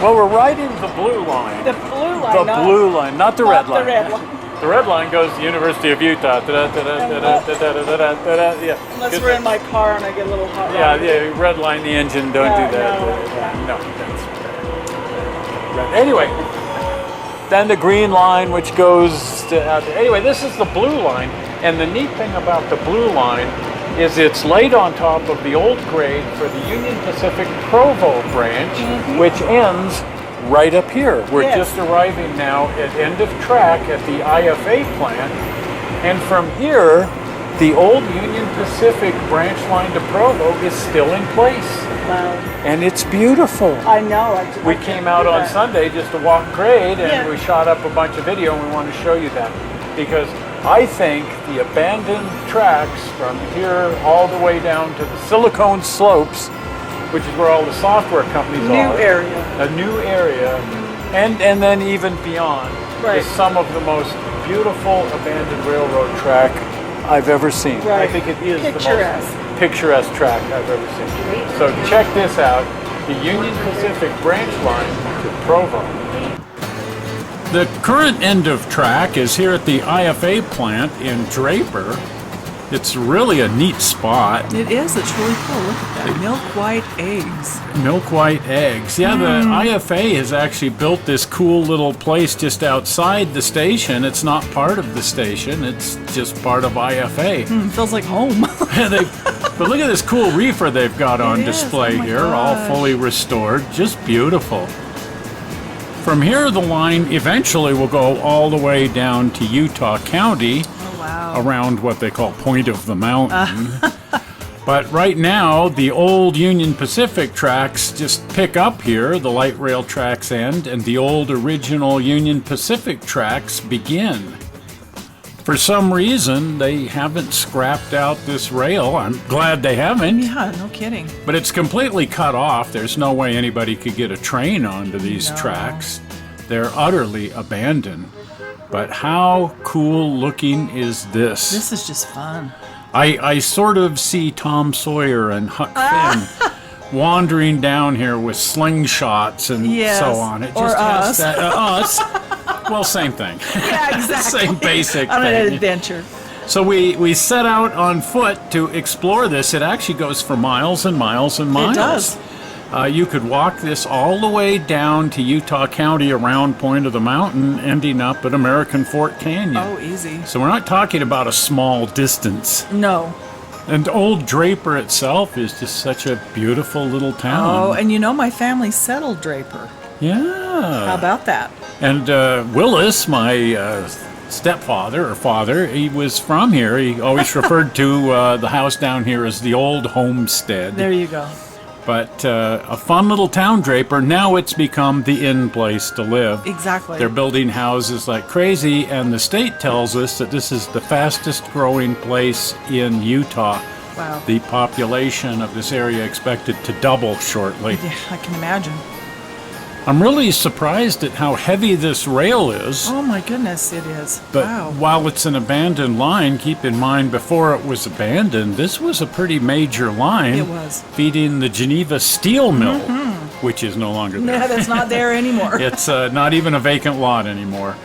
Well, we're riding the blue line. The blue line. The blue line, not the red line. The red line. The red line goes to the University of Utah. Yeah. Unless we're in my car and I get a little hot. Yeah, red line the engine. Don't do that. No, that's red. Anyway, then the green line, which goes to out there. Anyway, this is the blue line, and the neat thing about the blue line is it's laid on top of the old grade for the Union Pacific Provo branch, which ends right up here. We're just arriving now at end of track at the IFA plant, and from here, the old Union Pacific branch line to Provo is still in place. Wow. And it's beautiful. I know. We came out on Sunday just to walk grade, and we shot up a bunch of video, and we want to show you that. Because I think the abandoned tracks from here all the way down to the Silicone Slopes, which is where all the software companies are. A new area. And then even beyond is some of the most beautiful abandoned railroad track I've ever seen. I think it is the most picturesque track I've ever seen. So check this out, the Union Pacific branch line to Provo. The current end of track is here at the IFA plant in Draper. It's really a neat spot. It is. It's really cool. Look at that. Milk white eggs. Milk white eggs. Yeah, the IFA has actually built this cool little place just outside the station. It's not part of the station. It's just part of IFA. Feels like home. But look at this cool reefer they've got on display here, all fully restored. Just beautiful. From here, the line eventually will go all the way down to Utah County. Around what they call Point of the Mountain. But right now, the old Union Pacific tracks just pick up here, the light rail tracks end, and the old original Union Pacific tracks begin. For some reason, they haven't scrapped out this rail. I'm glad they haven't. Yeah, no kidding. But it's completely cut off. There's no way anybody could get a train onto these tracks. They're utterly abandoned. But how cool looking is this? This is just fun. I sort of see Tom Sawyer and Huck Finn wandering down here with slingshots and so on. It just has that. Us. Well, same thing. Yeah, exactly. Same basic on thing. an adventure. So we set out on foot to explore this. It actually goes for miles and miles and miles. It does. You could walk this all the way down to Utah County around Point of the Mountain, ending up at American Fort Canyon. Oh, easy. So we're not talking about a small distance. No. And old Draper itself is just such a beautiful little town. Oh, and you know my family settled Draper. Yeah. How about that? And Willis, my stepfather or father, he was from here. He always referred to the house down here as the old homestead. There you go. But a fun little town, Draper. Now it's become the in place to live. Exactly. They're building houses like crazy, and the state tells us that this is the fastest growing place in Utah. Wow. The population of this area expected to double shortly. Yeah, I can imagine. I'm really surprised at how heavy this rail is. Oh my goodness, it is. But wow. while it's an abandoned line, keep in mind before it was abandoned, this was a pretty major line. It was. Feeding the Geneva Steel Mill, which is no longer there. Yeah, that's not there anymore. It's not even a vacant lot anymore.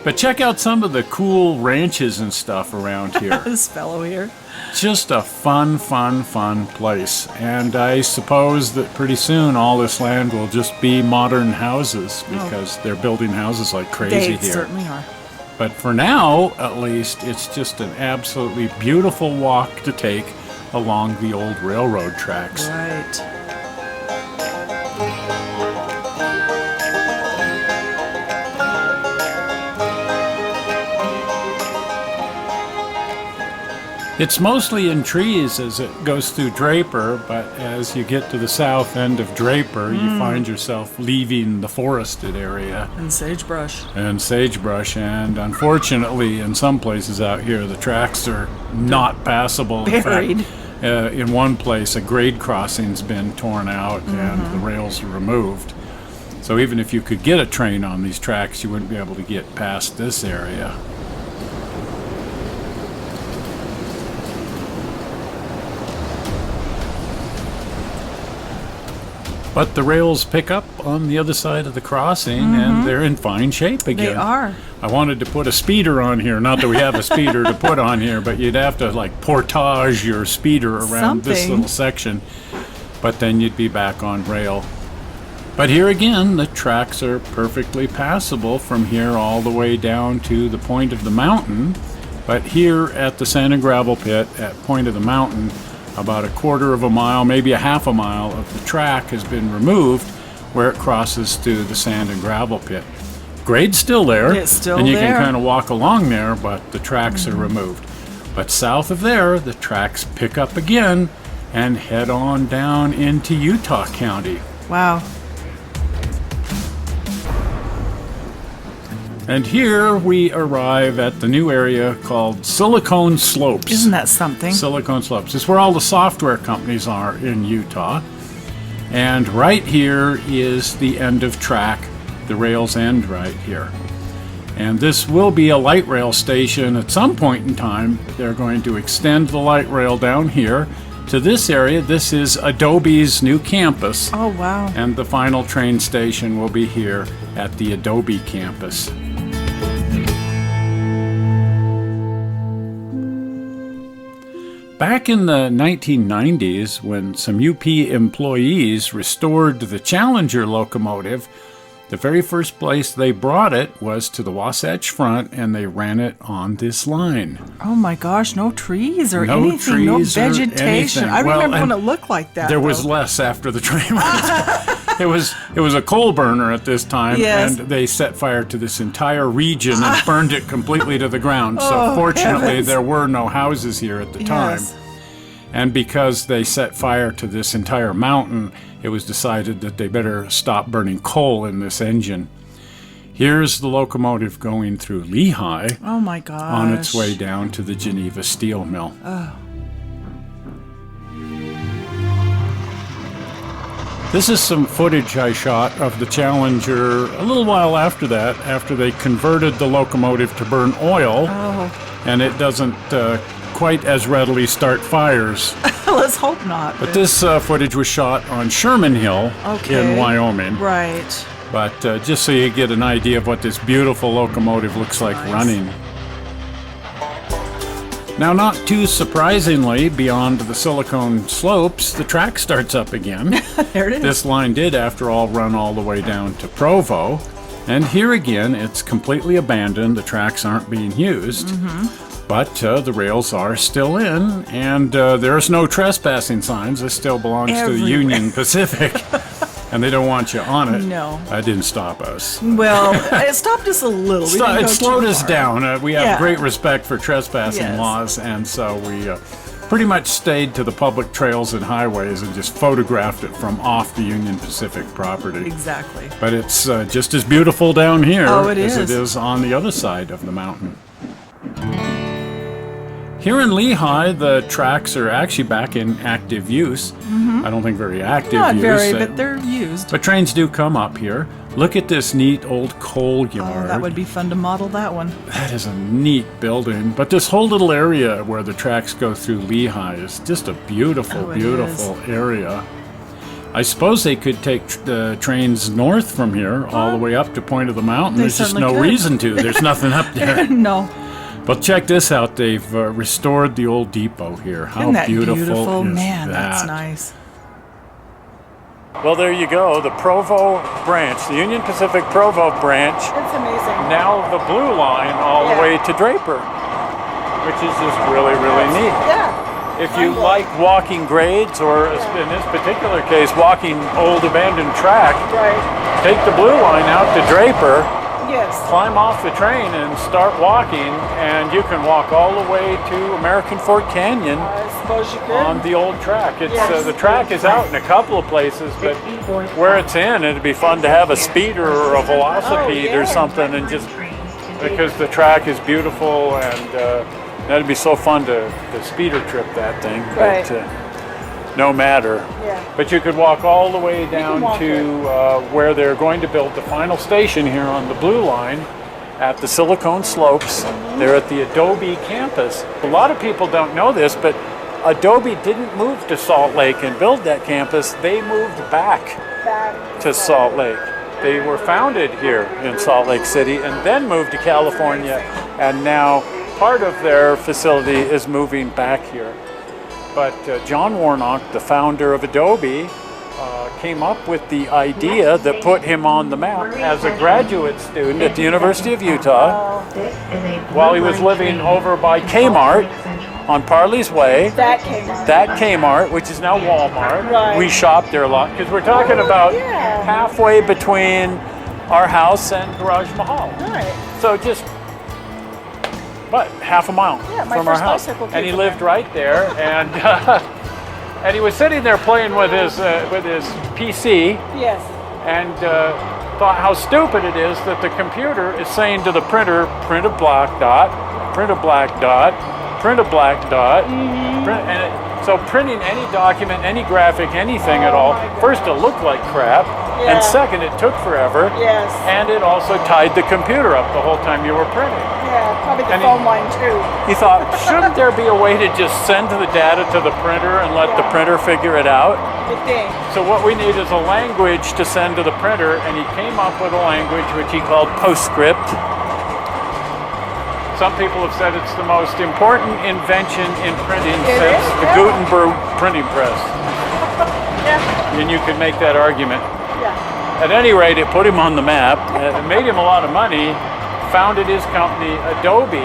But check out some of the cool ranches and stuff around here. This fellow here. Just a fun place. And I suppose that pretty soon all this land will just be modern houses because they're building houses like crazy They here. certainly are. But for now, at least, it's just an absolutely beautiful walk to take along the old railroad tracks. Right. It's mostly in trees as it goes through Draper, but as you get to the south end of Draper, you find yourself leaving the forested area. And sagebrush. And unfortunately, in some places out here, the tracks are not passable. Buried. In fact, in one place, a grade crossing's been torn out and the rails are removed. So even if you could get a train on these tracks, you wouldn't be able to get past this area. But the rails pick up on the other side of the crossing, and they're in fine shape again. They are. I wanted to put a speeder on here. Not that we have a speeder to put on here, but you'd have to like portage your speeder around this little section. But then you'd be back on rail. But here again, the tracks are perfectly passable from here all the way down to the point of the mountain. But here at the sand and gravel pit at point of the mountain, about a quarter of a mile, maybe a half a mile of the track has been removed where it crosses to the sand and gravel pit. Grade's still there, It's still and you there. can kind of walk along there, but the tracks are removed. But south of there, the tracks pick up again and head on down into Utah County. Wow. And here we arrive at the new area called Silicone Slopes. Isn't that something? Silicone Slopes. It's where all the software companies are in Utah. And right here is the end of track. The rails end right here. And this will be a light rail station at some point in time. They're going to extend the light rail down here to this area. This is Adobe's new campus. Oh, wow. And the final train station will be here at the Adobe campus. Back in the 1990s, when some UP employees restored the Challenger locomotive, the very first place they brought it was to the Wasatch Front, and they ran it on this line. Oh my gosh, no trees or No anything, no trees or vegetation. anything. I Well, remember when and it looked like that. There was though. less after the train went. It was a coal burner at this time, Yes. and they set fire to this entire region and burned it completely to the ground. So Oh, fortunately, heavens. there were no houses here at the time. Yes. And because they set fire to this entire mountain, it was decided that they better stop burning coal in this engine. Here's the locomotive going through Lehi Oh my gosh. on its way down to the Geneva steel mill. This is some footage I shot of the Challenger a little while after that, after they converted the locomotive to burn oil, and it doesn't quite as readily start fires. Let's hope not. But this footage was shot on Sherman Hill in Wyoming. Right. But just so you get an idea of what this beautiful locomotive looks like running. Now, not too surprisingly, beyond the Silicone Slopes, the track starts up again. There it is. This line did, after all, run all the way down to Provo. And here again, it's completely abandoned. The tracks aren't being used. But the rails are still in, and there's no trespassing signs. This still belongs to the Everywhere. Union Pacific. And they don't want you on it. No. That didn't stop us. Well, it stopped us a little. We didn't It go slowed too us far. down. We have Yeah. great respect for trespassing Yes. laws, and so we pretty much stayed to the public trails and highways and just photographed it from off the Union Pacific property. Exactly. But it's just as beautiful down here Oh, it as is. it is on the other side of the mountain. Here in Lehi, the tracks are actually back in active use. I don't think very active Not use. very, but they're used. But trains do come up here. Look at this neat old coal yard. Oh, that would be fun to model that one. That is a neat building. But this whole little area where the tracks go through Lehi is just a beautiful, Oh, it beautiful area. I suppose they could take the trains north from here all the way up to Point of the Mountain. They There's just certainly no could. reason to. There's nothing up there. No. But check this out. They've restored the old depot here. How Isn't that beautiful is Man, that? that's nice. Well, there you go. The Provo branch, the Union Pacific Provo branch. It's amazing. Now the blue line all the way to Draper, which is just really, really neat. Yeah. If you like walking grades, or in this particular case, walking old abandoned track, Right. take the blue line out to Draper, Yes. climb off the train and start walking, and you can walk all the way to American Fort Canyon I suppose you could. on the old track. It's Yes. the track is out in a couple of places, but where it's in, it'd be fun to have a speeder or a velocipede or something, and just because the track is beautiful, and that'd be so fun to speeder trip that thing. Right. But no matter. Yeah. But you could walk all the way down walk to where they're going to build the final station here on the blue line at the Silicone Slopes. They're at the Adobe campus. A lot of people don't know this, but Adobe didn't move to Salt Lake and build that campus. They moved back back to Salt Lake. They were founded here in Salt Lake City and then moved to California, and now part of their facility is moving back here. But John Warnock, the founder of Adobe, came up with the idea that put him on the map as a graduate student at the University of Utah while he was living over by Kmart on Parley's Way. That Kmart. That Kmart, which is now Walmart. Right. We shopped there a lot because we're talking about halfway between our house and Garage Mahal. Right. So just half a mile my from our first house. bicycle And he came lived from right there, and and he was sitting there playing with his PC, Yes. and thought how stupid it is that the computer is saying to the printer, print a black dot, print a black dot, print a black dot. So printing any document, any graphic, anything at all, first it looked like crap, and second it took forever, Yes. and it also tied the computer up the whole time you were printing. Yeah, probably the And phone line too. He thought, shouldn't there be a way to just send the data to the printer and let the printer figure it out? Good thing. So what we need is a language to send to the printer, and he came up with a language which he called PostScript. Some people have said it's the most important invention in printing since the Gutenberg printing press. And you can make that argument. Yeah. At any rate, it put him on the map. It made him a lot of money. Founded his company Adobe,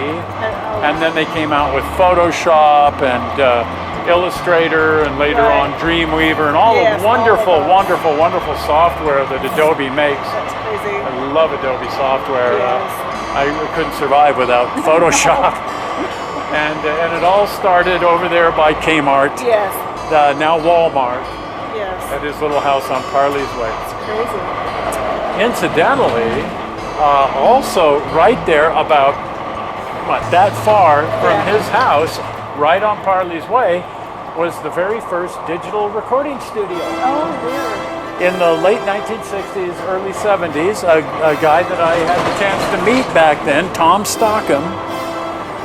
and then they came out with Photoshop and Illustrator, and later on Dreamweaver, and all the wonderful, wonderful, wonderful software that Adobe makes. That's crazy. I love Adobe software. Yes. I couldn't survive without Photoshop. and it all started over there by Kmart, Yes. now Walmart, Yes. at his little house on Parley's Way. It's crazy. Incidentally, also right there about that far from his house, right on Parley's Way, was the very first digital recording studio. Oh, weird. In the late 1960s, early 70s, a guy that I had the chance to meet back then, Tom Stockham,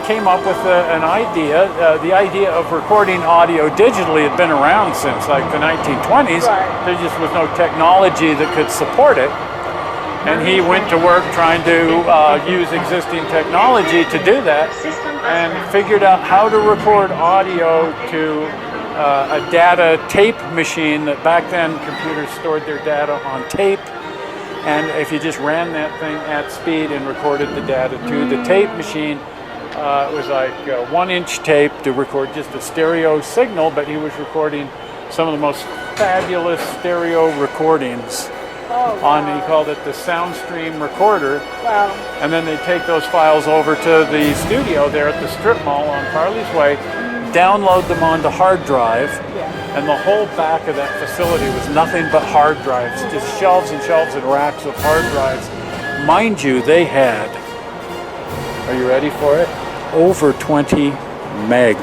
came up with an idea. The idea of recording audio digitally had been around since like the 1920s. Right. There just was no technology that could support it. And he went to work trying to use existing technology to do that, and figured out how to record audio to a data tape machine. That back then computers stored their data on tape, and if you just ran that thing at speed and recorded the data to the tape machine, it was like 1-inch tape to record just a stereo signal, but he was recording some of the most fabulous stereo recordings. Oh, wow. He called it the Soundstream recorder. Wow. And then they take those files over to the studio there at the strip mall on Parley's Way, download them onto hard drive, and the whole back of that facility was nothing but hard drives, just shelves and shelves and racks of hard drives. Mind you, they had, are you ready for it? Over 20 meg.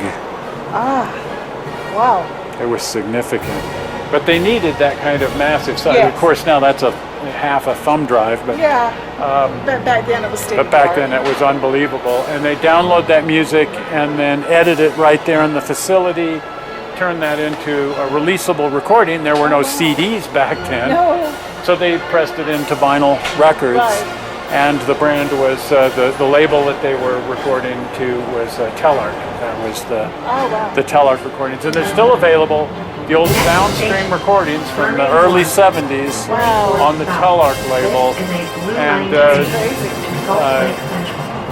Wow. It was significant. But they needed that kind of massive size. Yes. Of course, now that's half a thumb drive, but But back then it was state but back then it was unbelievable. And they download that music and then edit it right there in the facility, turn that into a releasable recording. There were no CDs back then. No. So they pressed it into vinyl records. Right. And the brand was, the label that they were recording to was Telarc. That was the Telarc recordings. And they're still available. The old Soundstream recordings from the early 70s on the Telarc label. And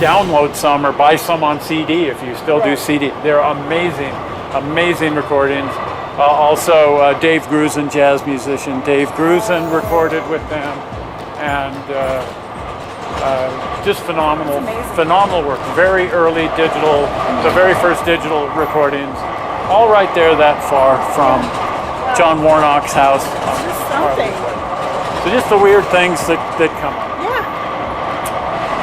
download some or buy some on CD if you still do CD. They're amazing, amazing recordings. Also, Dave Grusin, jazz musician Dave Grusin, recorded with them. And just phenomenal work. Very early digital, the very first digital recordings. All right there that far from John Warnock's house. Just something. So just the weird things that come up. Yeah.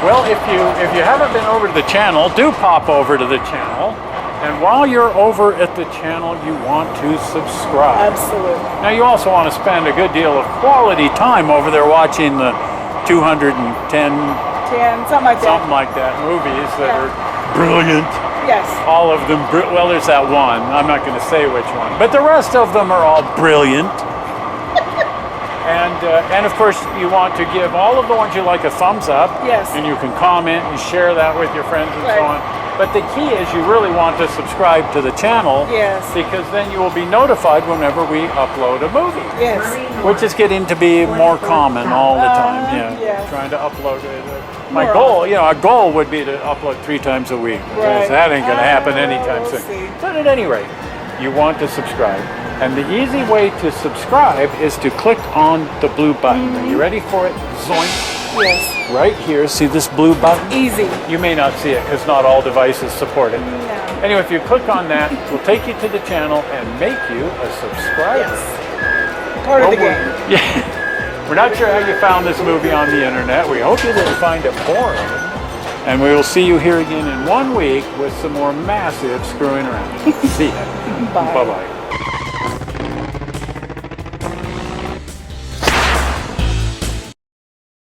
Well, if you haven't been over to the channel, do pop over to the channel. And while you're over at the channel, you want to subscribe. Absolutely. Now you also want to spend a good deal of quality time over there watching the 210 something like that movies that are brilliant. Yes. All of them, well, there's that one. I'm not going to say which one, but the rest of them are all brilliant. And of course, you want to give all of the ones you like a thumbs up. Yes. And you can comment and share that with your friends and so Right. on. But the key is you really want to subscribe to the channel. Yes. Because then you will be notified whenever we upload a movie. Yes. Which is getting to be more common all the time. Yeah. yes. Trying to upload it. My More goal, a goal would be to upload 3 times a week. Right. That ain't going to happen Oh, anytime we'll soon. see. But at any rate, you want to subscribe. And the easy way to subscribe is to click on the blue button. Are you ready for it? Zoink. Yes. Right here, see this blue button? Easy. You may not see it because not all devices support it. No. Anyway, if you click on that, we'll take you to the channel and make you a subscriber. Yes. Part of the game. Yeah. We're not sure how you found this movie on the internet. We hope you didn't find it boring. And we will see you here again in 1 week with some more massive screwing around. See ya. Bye. Bye-bye.